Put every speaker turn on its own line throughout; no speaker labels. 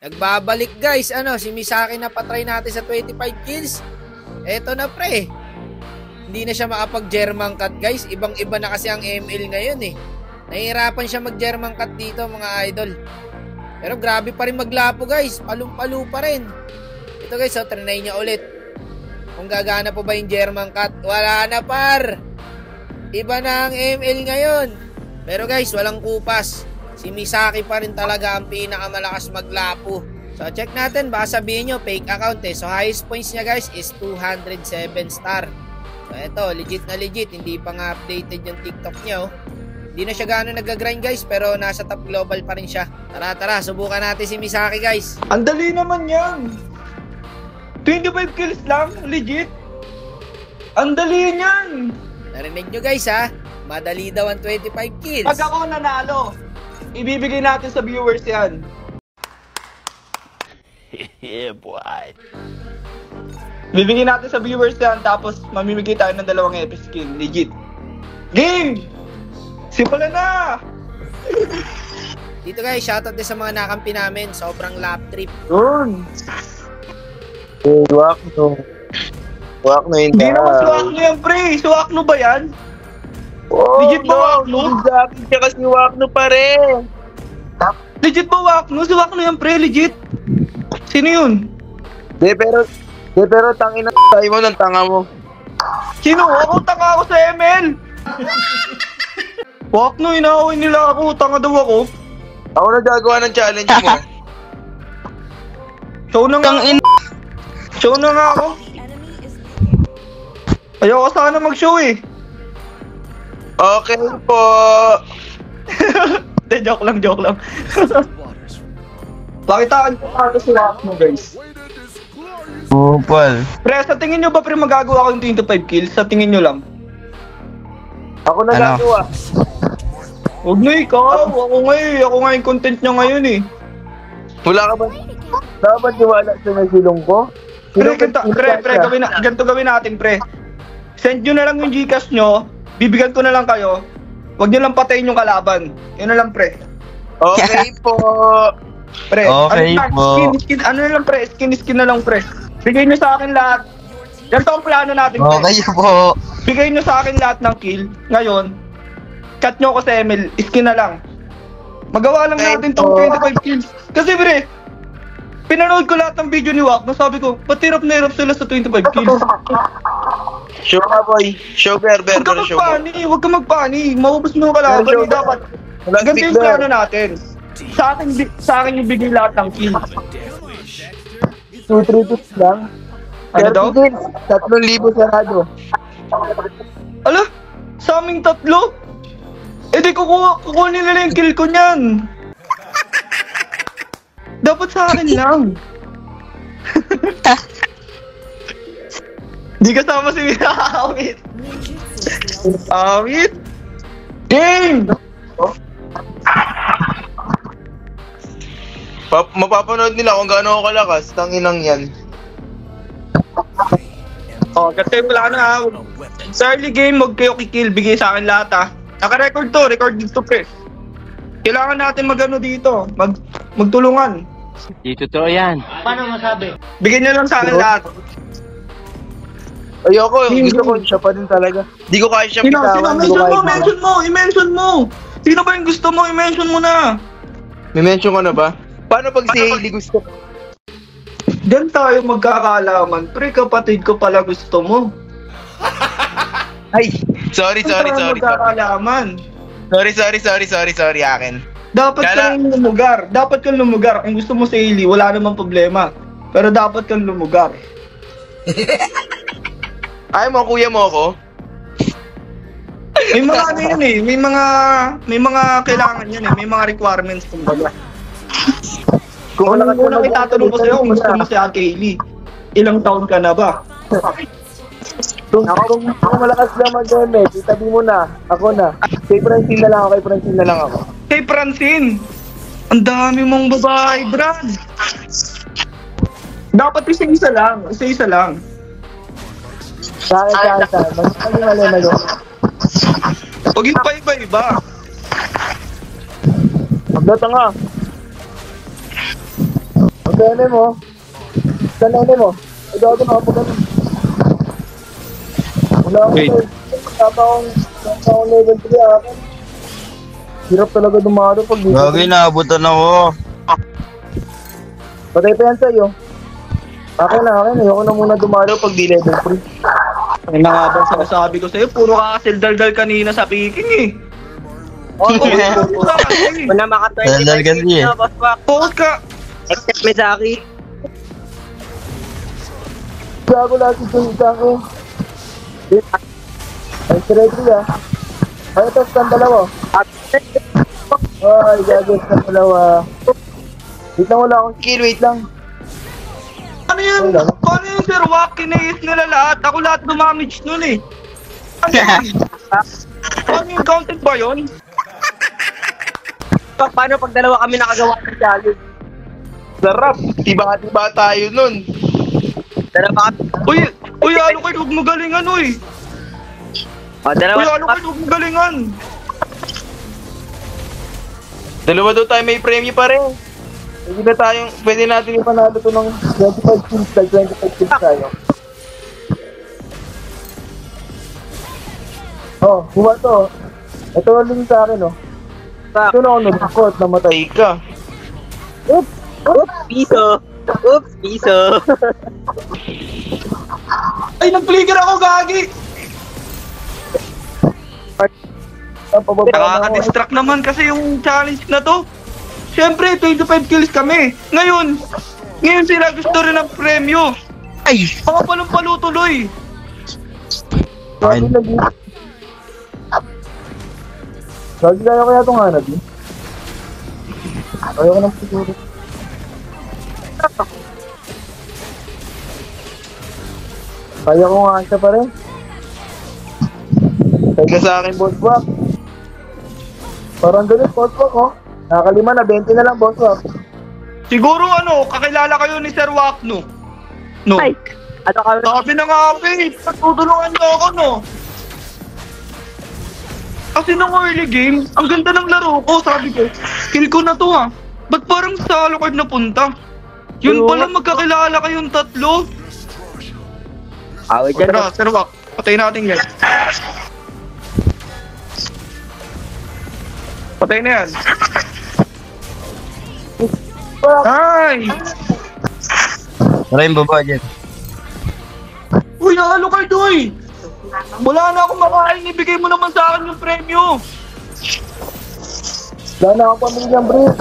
Nagbabalik guys, si Misaki na patry natin sa 25 kills. Eto na pre. Hindi na siya makapag-German cut guys. Ibang-iba na kasi ang ML ngayon eh. Nahihirapan siya mag-German cut dito mga idol. Pero grabe pa rin maglapo guys. Palong-palo pa rin. Ito guys, trinay niya ulit. Kung gagana po ba yung German cut? Wala na par. Iba na ang ML ngayon. Pero guys, walang kupas. Si Misaki pa rin talaga ang pinakamalakas maglapo. So check natin, baka sabihin nyo fake account eh. So highest points niya guys is 207 star. So eto, legit na legit. Hindi pa nga updated yung TikTok niya oh. Hindi na siya gano'n nag-grind guys, pero nasa top global pa rin siya. Tara, subukan natin si Misaki guys.
Ang dali naman yan. 25 kills lang, legit. Ang dali niyan.
Narinig nyo guys ha, madali daw ang 25 kills.
Pag ako nanalo, ibibigay natin sa viewers yan.
Yeah, boy.
Bibigyan natin sa viewers yan, tapos mamimigay tayo ng 2 epic skin. Legit. Game! Simulan na!
Dito guys, shoutout din sa mga nakampi namin. Sobrang lap trip.
Yun!
Wakno. Wakno yun.
Hindi naman suwakno yan, pre. Suwakno ba yan?
Oh,
legit ba Wakno?
Exactly, siya kasi Wakno pa rin.
Legit ba Wakno? Suwakno yan, pre. Legit. Sino yun?
Pero tangina tayo mo ng tanga mo.
Sino? Ako, tanga ako sa ML. Wakno, inaaway nila ako. Tanga daw ako.
Ako na gagawa ng challenge mo.
Show na nga ako. Show na nga ako. Ayoko sana mag-show eh.
Okay po.
Joke lang. Pakitaan ko ako si Wakno guys.
Pupal.
Pre, sa tingin nyo ba pre magagawa ko yung 25 kills? Sa tingin nyo lang?
Ako na gagawa.
Huwag na ikaw. Ako nga yung content nyo ngayon eh.
Wala ka ba? Dapat niwala sa may silong ko?
Pre, ganito gawin natin pre. Send nyo na lang yung Gcash nyo. Bibigyan ko na lang kayo. Huwag nyo lang patayin yung kalaban. Yun na lang pre.
Okay po.
Pre,
okay po.
Skin na lang pre. Skin na lang pre. Bigay nyo sa akin lahat. Ganito ang plano natin pre.
Okay po.
Bigay nyo sa akin lahat ng kill. Ngayon, chat nyo ako sa ML. Skin na lang. Magawa lang natin tong 25 kills. Kasi pre, pinanood ko lahat ng video ni Wakno. Sabi ko, ba't hirap na hirap sila sa 25 kills?
Show ka boy. Show berber.
Huwag ka magpani. Maubos mo yung kalaban. Dapat. Ganito yung plano natin. Sa akin yung bigay lahat ng kills.
2-3 tips lang.
Ano daw?
3,000 sarado.
Ala? Sa aming 3? Eh di kukunin nila yung kill ko niyan. Dapat sa akin lang. Di kasama si Awit. Awit? Game!
Mapapanood nila kung gaano ako kalakas. Tanginang yan.
Kasi wala na ha. Sa early game, huwag kayo kikill. Bigay sa akin lahat ha. Naka-record to. Record dito pre. Kailangan natin magano dito. Magtulungan.
Di totoo yan.
Paano masabi?
Bigyan nyo lang sa akin lahat.
Ayoko, gusto ko siya pa din talaga. Di ko kaya siya pitawan.
I-mention mo! Sino ba yung gusto mo? I-mention mo na!
May mention ko na ba? Paano pag si Hailey gusto?
Diyan tayo magkakaalaman. Pre, kapatid ko pala gusto mo.
Ay! Sorry.
Magkakaalaman.
Sorry, akin.
Dapat kang lumugar. Kung gusto mo si Hailey, wala namang problema. Pero dapat kang lumugar.
Ay mo, kuya mo ako?
May mga ano yun eh. May mga kailangan yun eh. May mga requirements kumbaga. Kung unang itatanong ko sa'yo kung gusto mo si Ate Hailey, ilang taon ka na ba?
Kung malakas lang mag-donate, itabi mo na. Ako na. Kay Francine na lang ako.
Kay Francine! Ang dami mong babae, Brad! Dapat isa-isa lang.
Saan. Mali.
Huwag yung pa-iba-iba.
Magdata nga. Pagkainin mo. Pagkainin mo. Ay, gago na ako ganun. Wala akong
Wait.
Tama akong level 3 akin. Hirap talaga dumaro pag dito.
Gagi, naabutan ako.
Patay pa yan sa'yo. Akin. Ayoko na muna dumaro pag di level 3.
Ay, nakabang sinasabi ko sa'yo, puro kakasildaldal kanina sa picking eh.
Wala maka
Daldal
25
kasi
kills
eh.
na, Boss Wack.
Focus ka!
Except Mizaki.
Gago lahat si Juntang eh. Ay, si Redri ah. Ay, ito, stand dalawa. Ay, gago, stand dalawa. Wait lang, wala akong skill, wait lang.
Ano yun? Paano yun, Sir Wack? Kinayis nila lahat. Ako lahat dumamage nun eh. Ano yun? Paano yung counted ba yun?
Paano pag dalawa kami nakagawa ng challenge?
Sarap. Tiba-tiba tayo nun.
Dalawa kami.
Uy, Alucard, huwag mo galingan, uy.
Dalawa
Uy, Alucard, huwag mo galingan.
Dalawa daw tayo may premyo pa rin. Pwede natin ipanalo to ng 25 kills, like 25 kills tayo. Oh, buwa to. Ito lang sa akin, oh. Ito na ako nalungkot, namatay ka. Oops!
Oops, piso. Oops, piso.
Ay, nag-flicker ako, gagi. Nakaka-distract naman kasi yung challenge na to. Siyempre, 25 kills kami. Ngayon sila gusto rin ng premyo.
Ay!
Mga palumpalo tuloy.
Sabi lagi. Sabi kaya kaya itong hanap eh. Ayaw ko ng siguro. Kaya ko nga siya pa rin. Kaya sa akin, Boss Wack. Parang ganun, Boss Wack, oh. Nakakalima na, 20 na lang, Boss Wack.
Siguro kakilala kayo ni Sir Wack, no? No.
Ay, ano ka?
Sabi na nga, tutulungan niyo ako, no? Kasi nung early game, ang ganda ng laro ko, sabi ko, kill ko na to ha. Ba't parang sa Alucard na punta? Yun pala magkakilala kayong tatlo.
Awit dyan.
Tara, Sir Wack, patay natin yan. Patay na yan. Ay!
Tara yung baba dyan.
Uy, Alucard, uy! Wala na akong makain, ibigay mo naman sa akin yung premyo.
Wala na akong pamilya ng brief.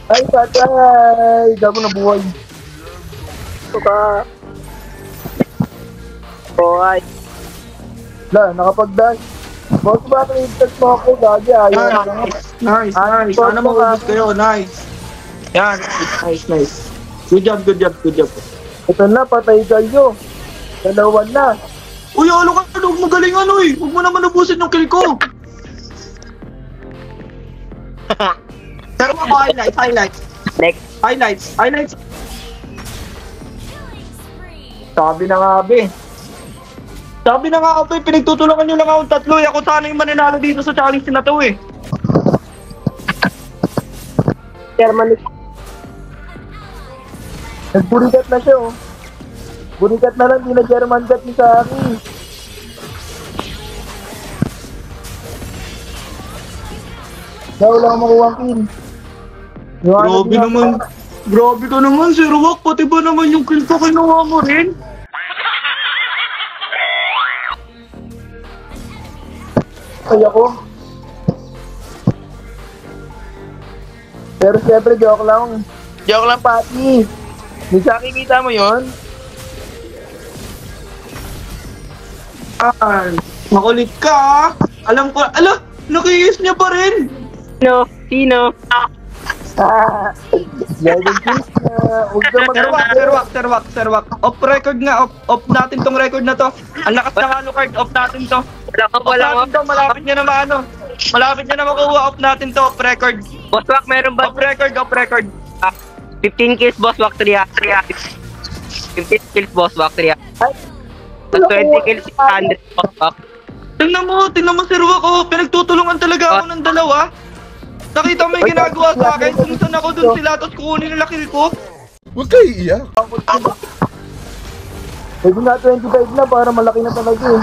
Ay, patay! Gago na buhay.
Ito ka. Boy.
Wala, nakapag-dash. Boss Wack, i-test mo ako, gagi. Ayaw na.
Nice. Sana makahit kayo, nice. Yan, nice. Good job.
Ito na, patay kayo. Dalawa na.
Uy, Alucard, huwag mo galingan, uy. Huwag mo naman ubusin yung kill ko. Pero ako, highlights.
Next.
Highlights. Sabi na nga, pinagtutulungan nyo lang akong tatlo. Ako sana yung mananalo dito sa challenge na to, eh.
Germany.
Nagburikat na siya, oh. Burikat na lang, di na German cut ni sa akin. Daw lang makuha ang kill.
Grabe ka naman, Sir Wack. Pati ba naman yung kill ko kinuha mo rin?
Ay ako. Pero siyempre, joke lang. Joke lang, Pati. Misaki, kita mo yon?
Ay, makulit ka, ah. Alam ko, nakiyis niya pa rin.
Sino?
Golden Kings na. Huwag ka
Sir Wack. Off record nga, off natin tong record na to. Ang lakas ng Alucard, off natin to.
Wala
Off natin to, malapit niya na makuha, off natin to, off record.
Boss Wack, meron ba?
Off record.
15 kills, Boss Wack, 3. 15 kills, Boss Wack, 3.
Ay,
20 kills, 600, Boss Wack.
Tingnan mo, Sir Wack, oh, pinagtutulungan talaga ako ng dalawa. Nakita mo yung ginagawa sa akin? Kung ako dun sila, tapos kukunin nila kill ko?
Huwag kayo iiyak.
Pwede na 25 na para malaki na talaga eh.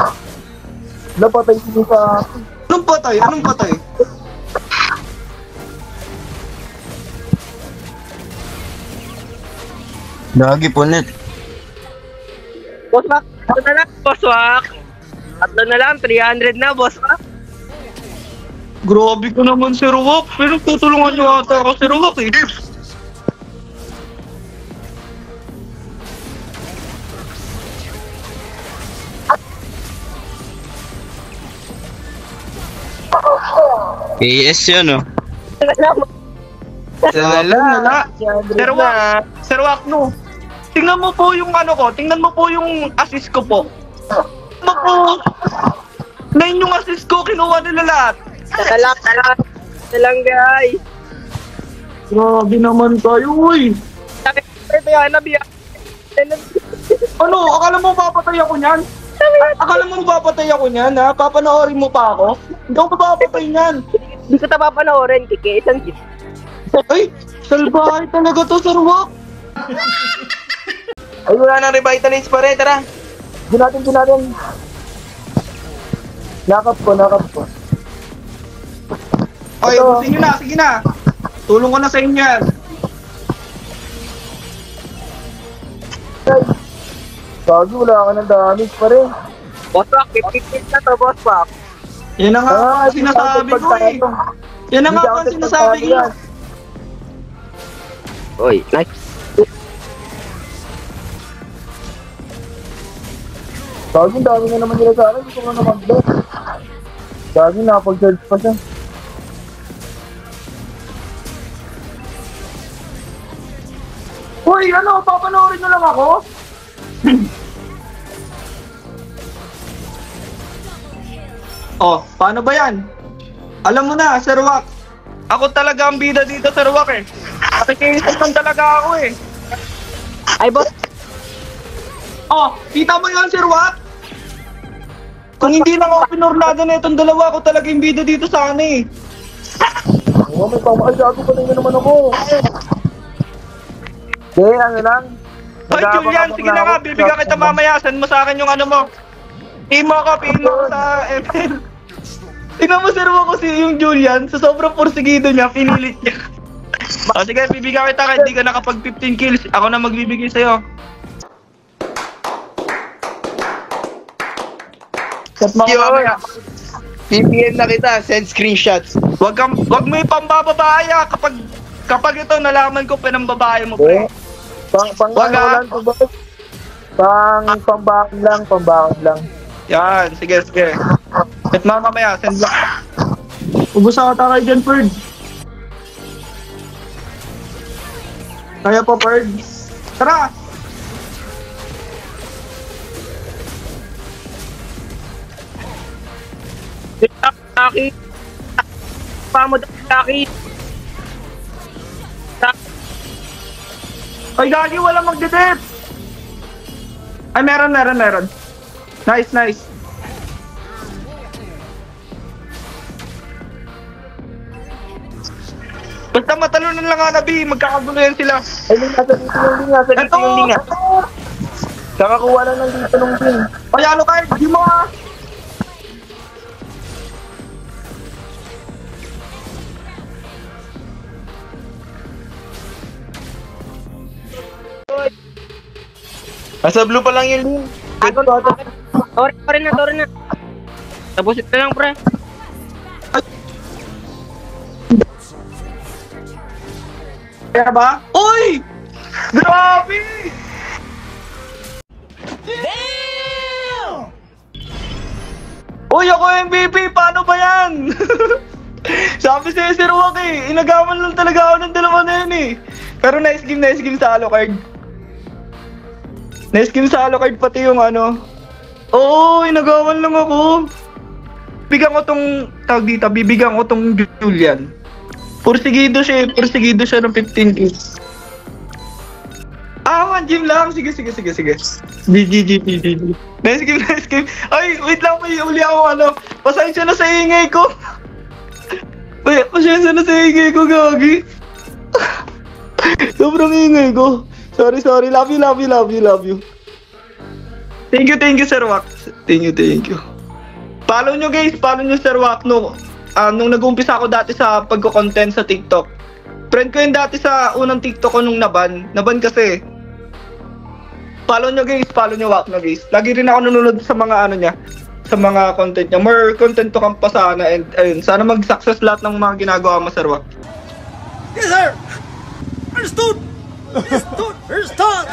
Napatay sila sa akin.
Anong patay? Anong patay?
Lagi punit.
Boss Wak, tatlo na lang, Boss Wak. Tatlo na lang, 300 na, Boss Wak.
Grabe ko naman si Ruwak. Pero tutulungan niyo ata ako si Ruwak eh.
KS yun, oh.
Wala. Sir Wak, no. Tingnan mo po yung ano ko. Tingnan mo po yung assist ko po. Tingnan mo po. 9 yung assist ko. Kinuha nila lahat.
Talang, guys.
Grabe naman tayo, uy. Ano? Akala mo papatay ako niyan? Akala mo papatay ako niyan, ha? Papanoorin mo pa ako? Hindi ako papatay niyan.
Hindi ko tapapanoorin, Kiki. Isang git.
Ay, salbahay talaga to, Sir Wak.
Ay, wala nang revitalize pa rin, tara. Ginatin. Nakap ko.
Okay, sige na. Tulong ko na sa inyo yan.
Ay, bago wala ka ng damage pa rin.
Boss Wak, 50 kills na to, Boss Wak.
Yan na nga ang sinasabi ko eh. Yan na nga ang sinasabi ko.
Uy, nice.
Bago, dami na naman nila sa akin. Gusto ko na mag-block. Bago, nakapag-charge pa siya.
Uy, ano? Papanoorin nyo lang ako? Oh, paano ba yan? Alam mo na, Sir Wak. Ako talaga ang bida dito, Sir Wak eh. Nakikiisip lang talaga ako eh.
Ay, Boss.
Oh, kita mo yun, Sir Wak? Kung hindi lang ako pinurnada na itong dalawa, ako talaga yung bida dito sa ano eh.
Oo, may pamakasago pa rin naman ako. Okay, ano lang.
Hoy, Julian, sige na nga, bibigyan kita mamaya. Send mo sa akin yung ano mo. Pin mo ko sa FL. Tingnan mo, Sir Wak, kasi yung Julian, sa sobrang porsigido niya, pinilit niya. O sige, bibigyan kita kahit di ka nakapag 15 kills. Ako na magbibigay sa'yo. Set mo ko mamaya.
PPM na kita, send screenshots.
Wag mo yung pambababaya kapag ito nalaman ko pinambabae mo, pre.
Pang
Wag,
ano
ah.
lang to, boss. Pambakod lang.
Yan, sige. Set mo mamaya, send lang. Ubus ata kayo dyan, Ferg. Kaya po, Ferg. Tara!
Taki. Pamo daw, Taki.
Ay, gagi, wala magdedep! Ay, meron. Nice. Basta matalunan lang nga, Nabi. Magkakagulo yan sila.
Ay, nasa dito yung linga. Kakakuha lang ng dito nung pin.
Ay, ano kayo? Di mo nga.
Nasa blue pa lang yung link.
Tore na. Tapusin na lang, pre.
Kaya ba? Uy! Grabe! Uy, ako MVP! Paano ba yan? Sabi si Sir Wak eh. Inagaman lang talaga ako ng dalawa na yun eh. Pero nice game sa Alucard. Nice game sa Alucard pati yung ano. Oo, inagawan lang ako. Bibigyan ko tong Julian. Porsigido siya ng 15 kills. One game lang. Sige. GG. Nice game. Ay, wait lang, may uli ako ano. Pasensya na sa ingay ko. Pasensya na sa ingay ko, Gagi. Sobrang ingay ko. Sorry. Love you. Thank you, Sir Wax. Thank you. Follow nyo, guys. Follow nyo, Sir Wax. No, nung nag-umpisa ako dati sa pagko-content sa TikTok. Friend ko yun dati sa unang TikTok ko nung naban. Naban kasi. Follow nyo, guys. Follow nyo, Wax na, guys. Lagi rin ako nanonood sa mga ano niya. Sa mga content niya. More content to come pa sana. And ayun, sana mag-success lahat ng mga ginagawa mo, Sir Wax.
Yes, sir! Understood! Understood!